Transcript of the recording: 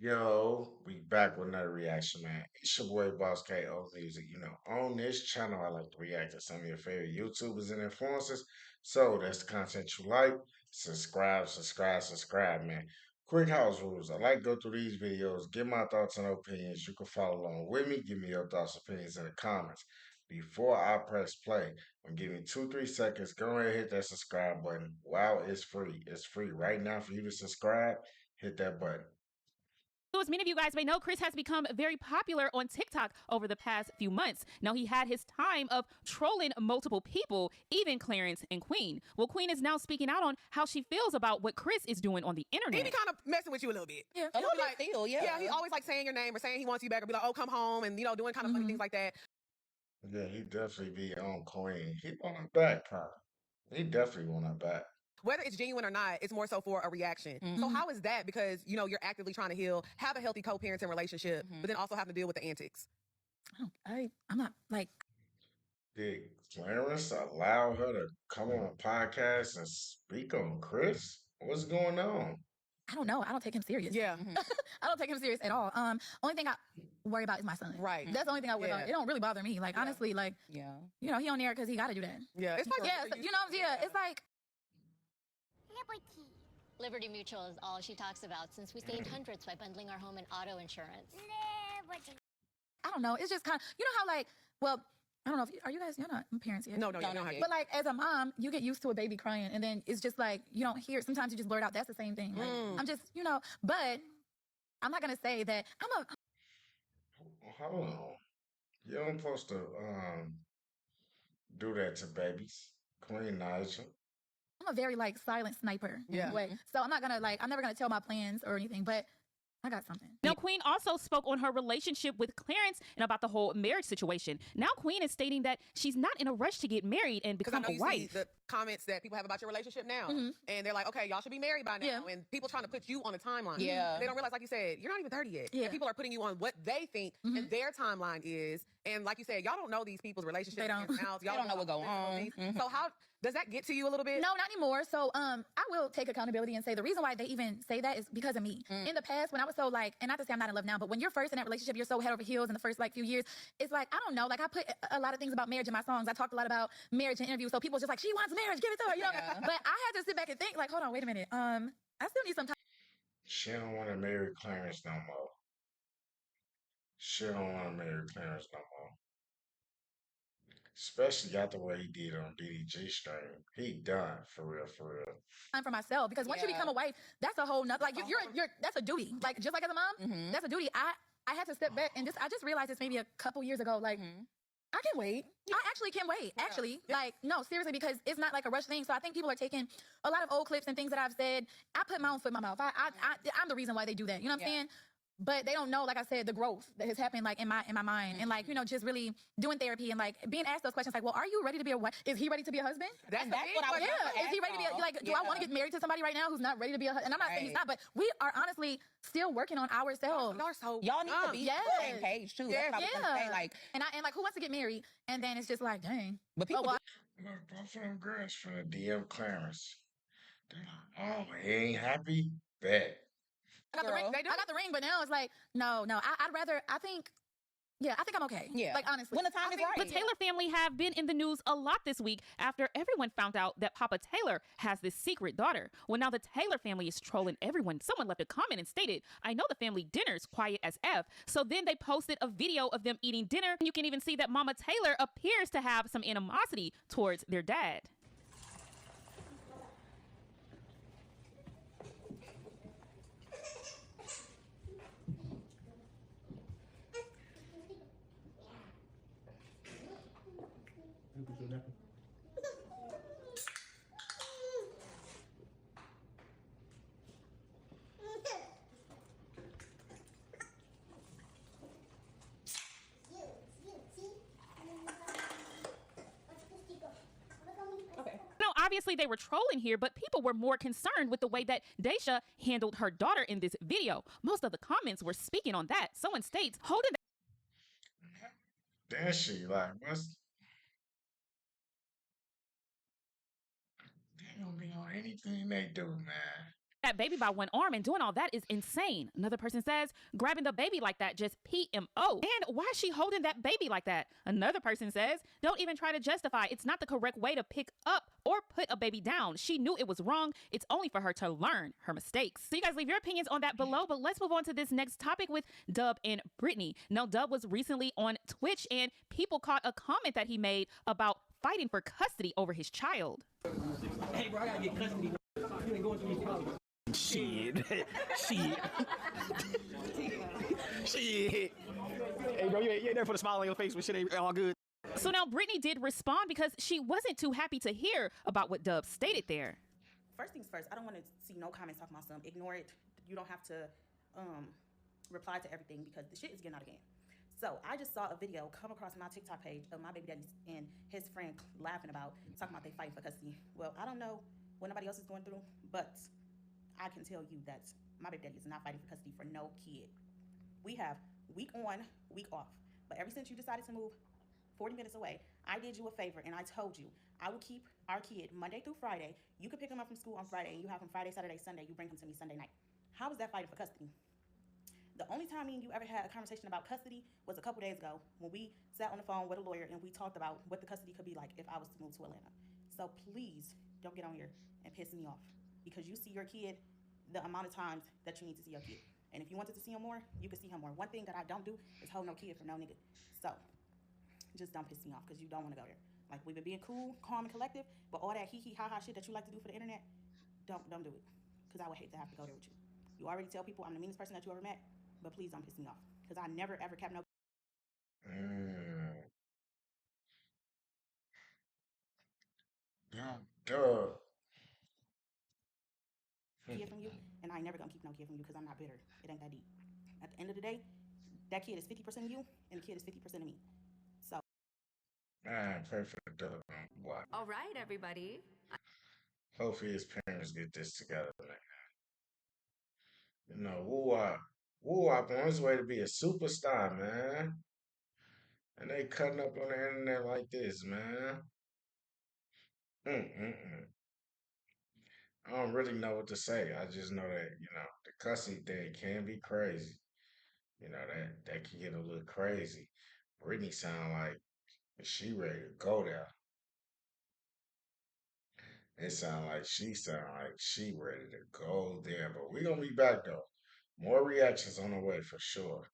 Yo, we back with another reaction, man. It's your boy Boss KO Music. On this channel, I like to react to some of your favorite YouTubers and influencers. So that's the content you like. Subscribe, subscribe, subscribe, man. Quick house rules. I like to go through these videos, give my thoughts and opinions. You can follow along with me. Give me your thoughts and opinions in the comments. Before I press play, I'm giving 2, 3 seconds. Go ahead and hit that subscribe button. Wow, it's free. It's free right now for you to subscribe. Hit that button. So as many of you guys may know, Chris has become very popular on TikTok over the past few months. Now, he had his time of trolling multiple people, even Clarence and Queen. Well, Queen is now speaking out on how she feels about what Chris is doing on the internet. He be kind of messing with you a little bit. Yeah, a little bit still, yeah. Yeah, he always like saying your name or saying he wants you back or be like, oh, come home, and doing kind of funny things like that. Yeah, he definitely be on Queen. He want her back, probably. He definitely want her back. Whether it's genuine or not, it's more so for a reaction. So how is that? Because, you're actively trying to heal, have a healthy co-parenting relationship, but then also have to deal with the antics. I'm not like. Did Clarence allow her to come on a podcast and speak on Chris? What's going on? I don't know. I don't take him serious. Yeah. I don't take him serious at all. Only thing I worry about is my son. Right. That's the only thing I worry about. It don't really bother me. Like, honestly, like, he on there because he got to do that. Yeah. It's like, yeah, it's like. Liberty Mutual is all she talks about since we saved hundreds by bundling our home and auto insurance. I don't know. It's just kind of, how like, well, I don't know if are you guys, you're not parents yet. No, you're not. But like as a mom, you get used to a baby crying and then it's just like, you don't hear it. Sometimes you just blurt out, that's the same thing. Like, I'm just, but I'm not going to say that Hold on. You don't supposed to do that to babies. Queen Naija. I'm a very like silent sniper. Yeah. Way. So I'm not going to I'm never going to tell my plans or anything, but I got something. Now, Queen also spoke on her relationship with Clarence and about the whole marriage situation. Now, Queen is stating that she's not in a rush to get married and become a wife. See the comments that people have about your relationship now, and they're like, okay, y'all should be married by now. And people trying to put you on a timeline. Yeah. They don't realize, like you said, you're not even 30 yet. Yeah. And people are putting you on what they think and their timeline is. And like you said, y'all don't know these people's relationships. They don't. Y'all don't know what's going on. So how does that get to you a little bit? No, not anymore. So I will take accountability and say the reason why they even say that is because of me. In the past, when I was so like, and not to say I'm not in love now, but when you're first in that relationship, you're so head over heels in the first like few years. It's like, I don't know, like I put a lot of things about marriage in my songs. I talked a lot about marriage in interviews. So people just like, she wants marriage, give it to her, But I had to sit back and think like, hold on, wait a minute. I still need some time. She don't want to marry Clarence no more. She don't want to marry Clarence no more. Especially after what he did on DDG stream. He done, for real, for real. Time for myself, because once you become a wife, that's a whole nother, like you're that's a duty. Like just like as a mom, that's a duty. I had to step back and I just realized this maybe a couple years ago, like I can wait. I actually can wait. Actually, like, no, seriously, because it's not like a rush thing. So I think people are taking a lot of old clips and things that I've said. I put my own foot in my mouth. I'm the reason why they do that. You know what I'm saying? But they don't know, like I said, the growth that has happened, like in my mind, and like just really doing therapy and like being asked those questions, like, well, are you ready to be a wife? Is he ready to be a husband? That's what I was. Yeah, is he ready to be like? Do I want to get married to somebody right now who's not ready to be a husband? And I'm not saying he's not, but we are honestly still working on ourselves. Y'all need to be on the same page too. That's what I was gonna say. Like, and who wants to get married? And then it's just like, dang. But people, Both of them girls from the DM Clarence. They're like, oh, he ain't happy? Bet. I got the ring, but now it's like, no. I'd rather, I think I'm okay. Yeah. Like, honestly. when the time is right. The Taylor family have been in the news a lot this week after everyone found out that Papa Taylor has this secret daughter. Well, now the Taylor family is trolling everyone. Someone left a comment and stated, I know the family dinner's quiet as F. So then they posted a video of them eating dinner. You can even see that Mama Taylor appears to have some animosity towards their dad. Obviously, they were trolling here, but people were more concerned with the way that Daisha handled her daughter in this video. Most of the comments were speaking on that. Someone states, holding Then she like, what's... They don't be on anything they do, man. that baby by one arm and doing all that is insane. Another person says, grabbing the baby like that, just PMO. And why is she holding that baby like that? Another person says, don't even try to justify. It's not the correct way to pick up or put a baby down. She knew it was wrong. It's only for her to learn her mistakes. So you guys leave your opinions on that below, but let's move on to this next topic with Dub and Britney. Now, Dub was recently on Twitch and people caught a comment that he made about fighting for custody over his child. Hey, bro, I gotta get custody. You ain't going through these problems. Shit. Shit. Shit. Hey, bro, you ain't there for the smile on your face when shit ain't all good. So now Britney did respond because she wasn't too happy to hear about what Dub stated there. First things first, I don't want to see no comments talking about something. Ignore it. You don't have to reply to everything because the shit is getting out of hand. So I just saw a video come across my TikTok page of my baby daddy and his friend laughing about, talking about they fighting for custody. Well, I don't know what nobody else is going through, but I can tell you that my baby daddy is not fighting for custody for no kid. We have week on, week off. But ever since you decided to move 40 minutes away, I did you a favor and I told you I will keep our kid Monday through Friday. You can pick him up from school on Friday and you have him Friday, Saturday, Sunday. You bring him to me Sunday night. How is that fighting for custody? The only time me and you ever had a conversation about custody was a couple days ago when we sat on the phone with a lawyer and we talked about what the custody could be like if I was to move to Atlanta. So please don't get on here and piss me off because you see your kid the amount of times that you need to see your kid. And if you wanted to see him more, you could see him more. One thing that I don't do is hold no kid for no nigga. So just don't piss me off because you don't want to go there. Like, we've been being cool, calm, and collective, but all that hee-hee, ha-ha shit that you like to do for the internet, don't do it because I would hate to have to go there with you. You already tell people I'm the meanest person that you ever met, but please don't piss me off because I never, ever kept no Duh. kid from you, and I ain't never gonna keep no kid from you because I'm not bitter. It ain't that deep. At the end of the day, that kid is 50% of you, and the kid is 50% of me. So, Man, pray for the Dub. Boy. All right, everybody. Hopefully his parents get this together, man. You know, Woo-Wop on his way to be a superstar, man. And they cutting up on the internet like this, man. Mm-mm-mm. I don't really know what to say. I just know that, the cussing thing can be crazy. That can get a little crazy. Britney sound like she ready to go there. It sound like she ready to go there. But we gonna be back though. More reactions on the way for sure.